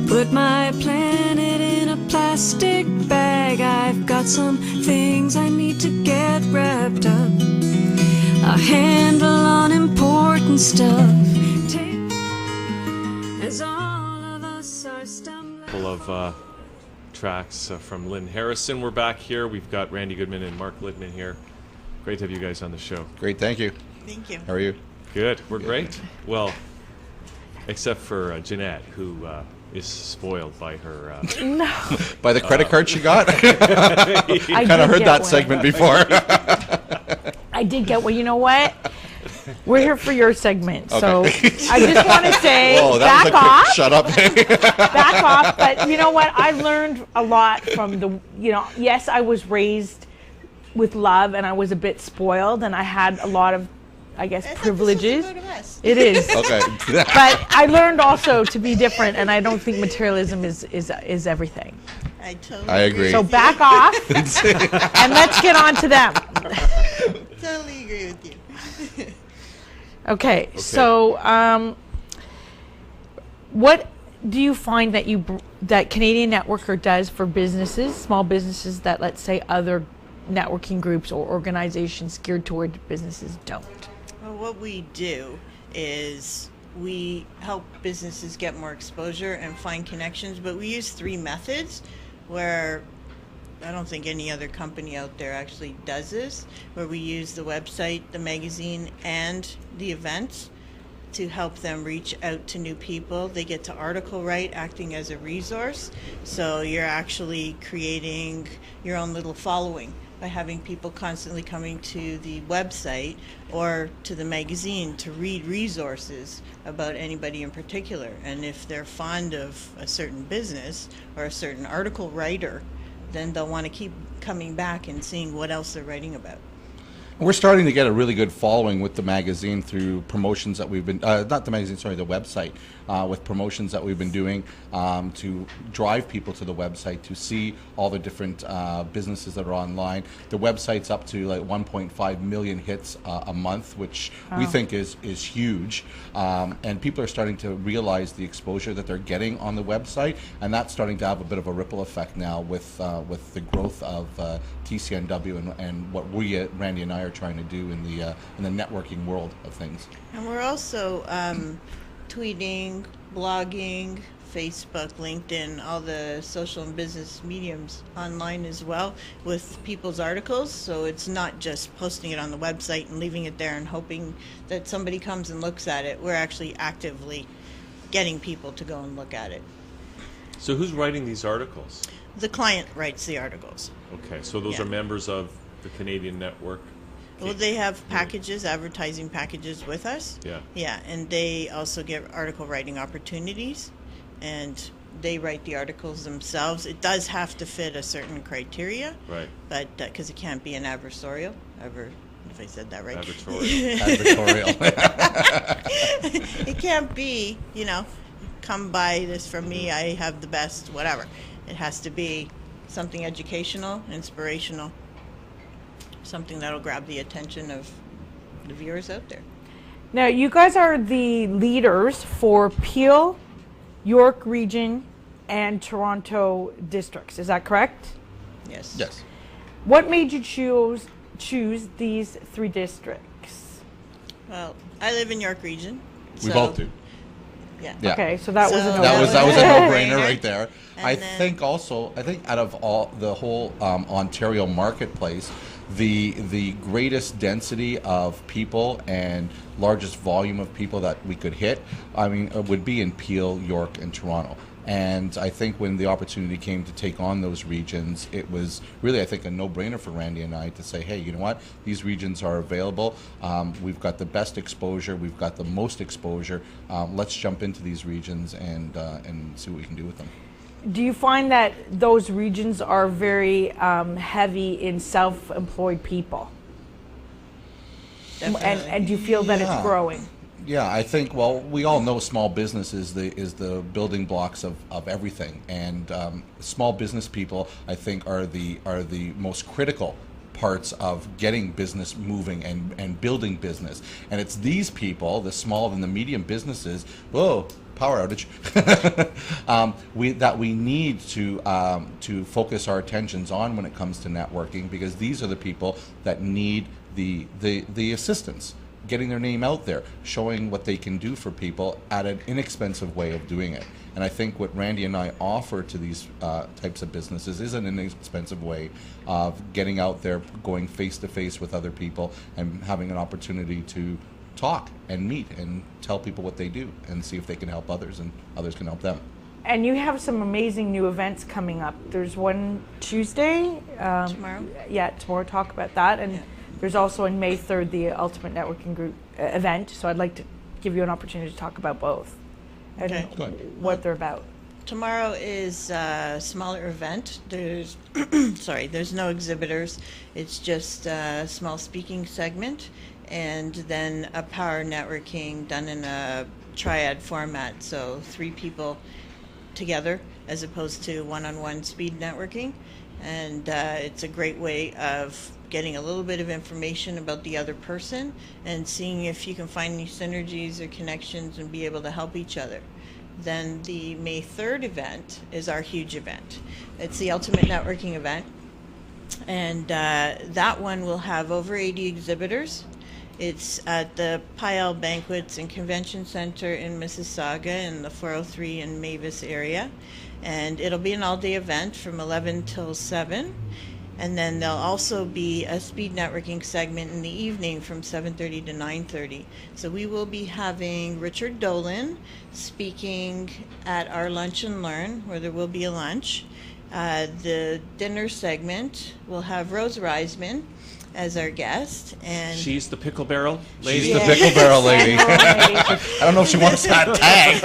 Put my planet in a plastic bag. I've got some things I need to get wrapped up. A handle on important stuff. As all of us are stumbling. Couple of tracks from Lynn Harrison. We're back here. We've got Randi Goodman and Mark Litman here. Great to have you guys on the show. Great, thank you. Thank you. How are you? Good. We're great. Well, except for Jeanette, who is spoiled by her... No. By the credit card she got? I Kind of heard that segment before. I did get one. You know what? We're here for your segment, Okay. so I just want to say, Whoa, that back was a off. quick shut up. Back off. But you know what? I learned a lot from the, yes, I was raised with love and I was a bit spoiled and I had a lot of, I guess, privileges. It is. Okay. But I learned also to be different, and I don't think materialism is everything. I agree. So back off and let's get on to them. Totally agree with you. Okay, so what do you find that that Canadian Networker does for businesses, small businesses that, let's say, other networking groups or organizations geared toward businesses don't? Well, what we do is we help businesses get more exposure and find connections, but we use 3 methods where I don't think any other company out there actually does this, where we use the website, the magazine, and the events to help them reach out to new people. They get to article write, acting as a resource. So you're actually creating your own little following by having people constantly coming to the website or to the magazine to read resources about anybody in particular. And if they're fond of a certain business or a certain article writer, then they'll want to keep coming back and seeing what else they're writing about. We're starting to get a really good following with the magazine through promotions that we've been, not the magazine, sorry, the website, with promotions that we've been doing to drive people to the website to see all the different businesses that are online. The website's up to like 1.5 million hits a month, which we think is huge. And people are starting to realize the exposure that they're getting on the website, and that's starting to have a bit of a ripple effect now with the growth of TCNW and what we, Randi and I, are trying to do in the networking world of things. And we're also tweeting, blogging, Facebook, LinkedIn, all the social and business mediums online as well with people's articles. So it's not just posting it on the website and leaving it there and hoping that somebody comes and looks at it. We're actually actively getting people to go and look at it. So who's writing these articles? The client writes the articles. Okay, so those are members of the Canadian Network? Well, they have packages, advertising packages with us. Yeah. Yeah, and they also get article writing opportunities, and they write the articles themselves. It does have to fit a certain criteria. Right. But because it can't be an adversarial, if I said that right. Advertorial. It can't be, come buy this from me, I have the best, whatever. It has to be something educational, inspirational, something that'll grab the attention of the viewers out there. Now, you guys are the leaders for Peel, York Region, and Toronto districts. Is that correct? Yes. Yes. What made you choose these 3 districts? Well, I live in York Region. We both do. Yeah. Yeah. Okay, so that was a That was a no-brainer right there. And I then- think out of all the whole Ontario marketplace, the greatest density of people and largest volume of people that we could hit, would be in Peel, York, and Toronto. And I think when the opportunity came to take on those regions, it was really, I think, a no-brainer for Randi and I to say, hey, you know what? These regions are available. We've got the best exposure. We've got the most exposure. Let's jump into these regions and see what we can do with them. Do you find that those regions are very heavy in self-employed people? And do you feel that it's growing? Yeah, I think, well, we all know small business is the building blocks of everything, and small business people, I think, are the most critical parts of getting business moving and building business. And it's these people, the small and the medium businesses, power outage. We need to focus our attentions on when it comes to networking, because these are the people that need the assistance, getting their name out there, showing what they can do for people at an inexpensive way of doing it. And I think what Randy and I offer to these types of businesses is an inexpensive way of getting out there, going face to face with other people, and having an opportunity to talk and meet and tell people what they do and see if they can help others and others can help them. And you have some amazing new events coming up. There's one Tuesday. Tomorrow? Yeah, tomorrow. Talk about that. And there's also on May 3rd the Ultimate Networking Group event. So I'd like to give you an opportunity to talk about both and what they're about. Tomorrow is a smaller event. There's there's no exhibitors. It's just a small speaking segment, and then a power networking done in a triad format, so 3 people together as opposed to one-on-one speed networking. And it's a great way of getting a little bit of information about the other person and seeing if you can find any synergies or connections and be able to help each other. Then the May 3rd event is our huge event. It's the Ultimate Networking event, and that one will have over 80 exhibitors. It's at the Pyle Banquets and Convention Center in Mississauga in the 403 and Mavis area. And it'll be an all-day event from 11 till 7. And then there'll also be a speed networking segment in the evening from 7:30 to 9:30. So we will be having Richard Dolan speaking at our Lunch and Learn, where there will be a lunch. The dinner segment will have Rose Reisman as our guest, and She's the pickle barrel lady. She's the pickle barrel lady. I don't know if she wants that tag.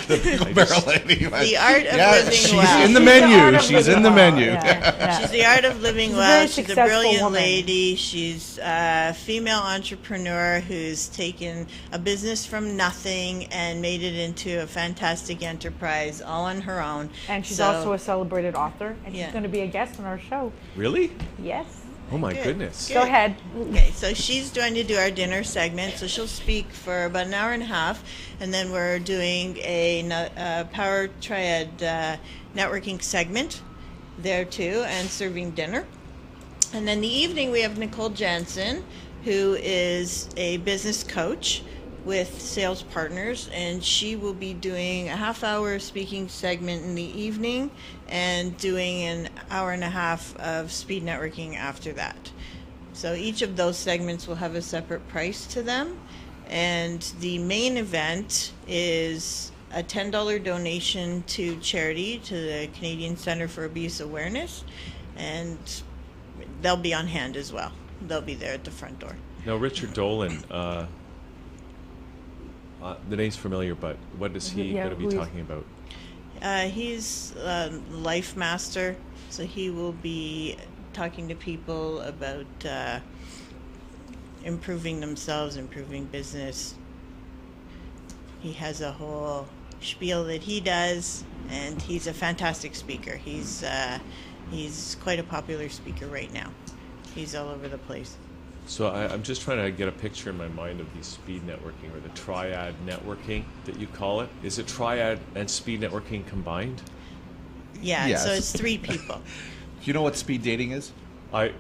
The pickle barrel lady. the art of living she's well. in the She's the art menu. of She's living in the well. menu. Yeah. She's the art of living She's a well. very She's a successful brilliant woman. lady. She's a female entrepreneur who's taken a business from nothing and made it into a fantastic enterprise all on her own. And she's So- also a celebrated author, and Yeah. she's going to be a guest on our show. Really? Yes. Oh my Good. goodness. Good. Go ahead. Okay, so she's going to do our dinner segment. So she'll speak for about an hour and a half, and then we're doing a Power Triad networking segment there too, and serving dinner. And then the evening we have Nicole Jansen, who is a business coach with Sales Partners, and she will be doing a half-hour speaking segment in the evening and doing an hour and a half of speed networking after that. So each of those segments will have a separate price to them, and the main event is a $10 donation to charity, to the Canadian Centre for Abuse Awareness, and they'll be on hand as well. They'll be there at the front door. Now, Richard Dolan, the name's familiar, but what is he Yeah, going to be who is- talking about? He's a life master, so he will be talking to people about improving themselves, improving business. He has a whole spiel that he does, and he's a fantastic speaker. He's quite a popular speaker right now. He's all over the place. So I'm just trying to get a picture in my mind of the speed networking, or the triad networking that you call it. Is it triad and speed networking combined? Yeah, Yes. so it's 3 people. Do you know what speed dating is? I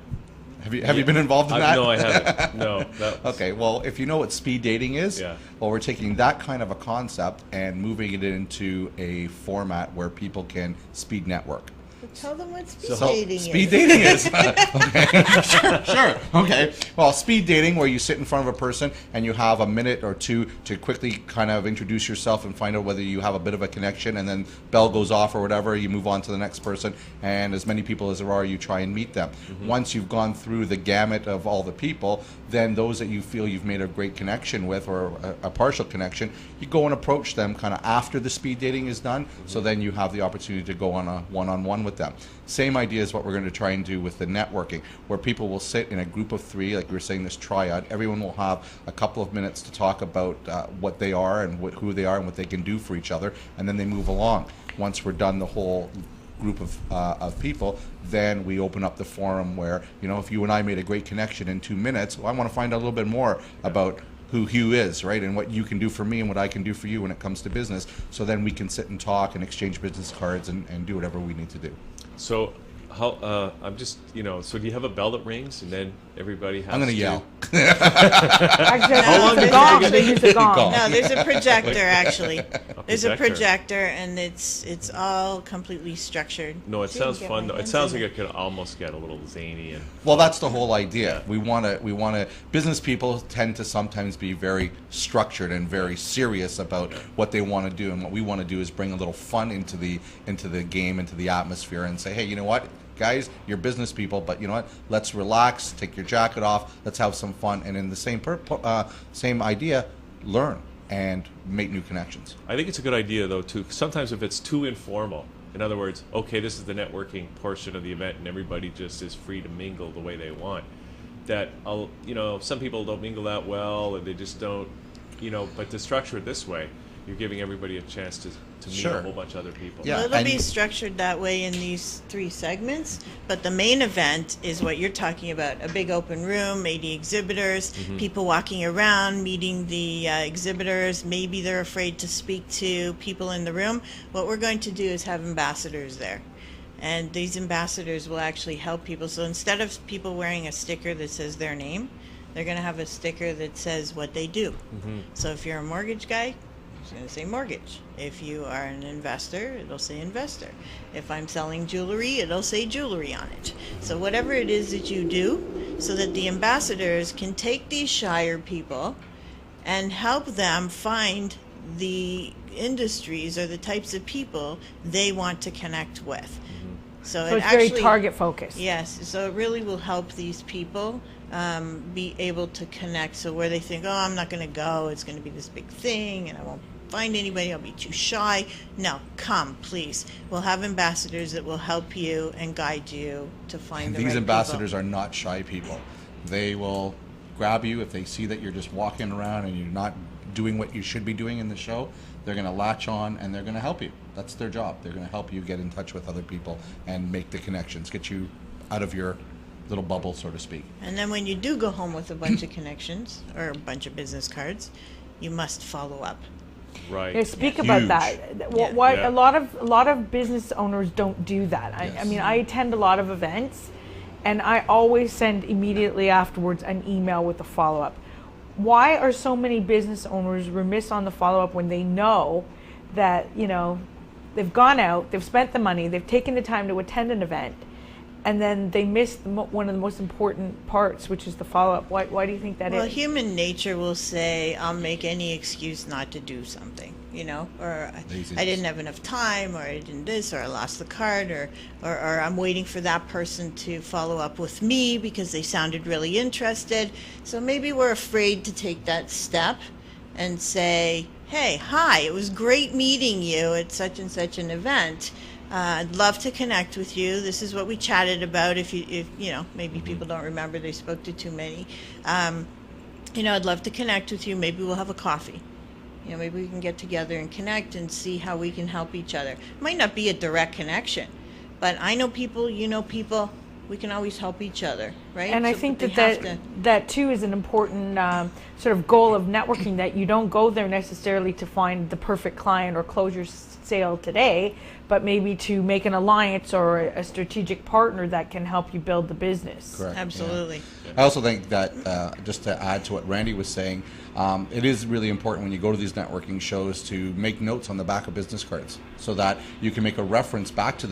Have you been involved in that? No, I haven't. No. That was, Okay, well, if you know what speed dating is, Yeah. well, we're taking that kind of a concept and moving it into a format where people can speed network. Tell them what speed So, dating speed is. dating is okay. Sure. Okay. Well, speed dating, where you sit in front of a person and you have a minute or two to quickly kind of introduce yourself and find out whether you have a bit of a connection, and then bell goes off or whatever, you move on to the next person, and as many people as there are, you try and meet them. Once you've gone through the gamut of all the people, then those that you feel you've made a great connection with, or a partial connection, you go and approach them kind of after the speed dating is done, so then you have the opportunity to go on a one-on-one with them. Same idea is what we're going to try and do with the networking, where people will sit in a group of 3, like we were saying, this triad. Everyone will have a couple of minutes to talk about what they are and who they are and what they can do for each other, and then they move along. Once we're done the whole group of people, then we open up the forum where, if you and I made a great connection in 2 minutes, well, I want to find out a little bit more about who Hugh is, right, and what you can do for me and what I can do for you when it comes to business. So then we can sit and talk and exchange business cards and do whatever we need to do. So how I'm just, so do you have a bell that rings and then everybody has I'm going to to yell. Actually, How long they did use a you gong. get- They use a gong. No, there's a projector actually. There's a projector. projector, and it's all completely structured. No, it See, I can sounds get fun my though. It hands sounds in like it could almost get a little zany and Well, that's the whole idea. We want to. Business people tend to sometimes be very structured and very serious about what they want to do, and what we want to do is bring a little fun into the game, into the atmosphere, and say, hey, you know what, guys, you're business people, but you know what? Let's relax, take your jacket off, let's have some fun, and in the same idea, learn and make new connections. I think it's a good idea, though, too. Sometimes if it's too informal, in other words, okay, this is the networking portion of the event, and everybody just is free to mingle the way they want. That, some people don't mingle that well, and they just don't, but to structure it this way, you're giving everybody a chance to meet Sure. a whole bunch of other people. Yeah. Well, it'll and- be structured that way in these 3 segments, but the main event is what you're talking about, a big open room, 80 exhibitors, people walking around, meeting the exhibitors. Maybe they're afraid to speak to people in the room. What we're going to do is have ambassadors there. And these ambassadors will actually help people. So instead of people wearing a sticker that says their name, they're going to have a sticker that says what they do. So if you're a mortgage guy, it's going to say mortgage. If you are an investor, it'll say investor. If I'm selling jewelry, it'll say jewelry on it. So whatever it is that you do, so that the ambassadors can take these shyer people and help them find the industries or the types of people they want to connect with. So, So it it's very actually, target focused. Yes, so it really will help these people be able to connect. So where they think, oh, I'm not going to go, it's going to be this big thing, and I won't find anybody, I'll be too shy. No, come, please. We'll have ambassadors that will help you and guide you to find the These right ambassadors people. are not shy people. They will grab you if they see that you're just walking around and you're not doing what you should be doing in the show. They're going to latch on and they're going to help you. That's their job. They're going to help you get in touch with other people and make the connections, get you out of your little bubble, so to speak. And then when you do go home with a bunch of connections or a bunch of business cards, you must follow up. Right. Yeah, speak about Huge. that. Yeah. Why Yeah. a lot of business owners don't do that. I Yes. mean, I attend a lot of events, and I always send immediately afterwards an email with a follow up. Why are so many business owners remiss on the follow up when they know that they've gone out, they've spent the money, they've taken the time to attend an event, and then they missed one of the most important parts, which is the follow-up. Why do you think that Well, is? human nature will say, I'll make any excuse not to do something, or Laziness. I didn't have enough time, or I didn't this, or I lost the card, or I'm waiting for that person to follow up with me because they sounded really interested. So maybe we're afraid to take that step and say, hey, hi, it was great meeting you at such and such an event. I'd love to connect with you. This is what we chatted about. If maybe people don't remember, they spoke to too many. I'd love to connect with you. Maybe we'll have a coffee. Maybe we can get together and connect and see how we can help each other. It might not be a direct connection, but I know people, you know people. We can always help each other, right? And I So, think but they have to- that too is an important sort of goal of networking, that you don't go there necessarily to find the perfect client or close your sale today, but maybe to make an alliance or a strategic partner that can help you build the business. Correct. Absolutely. Yeah. I also think that, just to add to what Randy was saying, it is really important when you go to these networking shows to make notes on the back of business cards so that you can make a reference back to the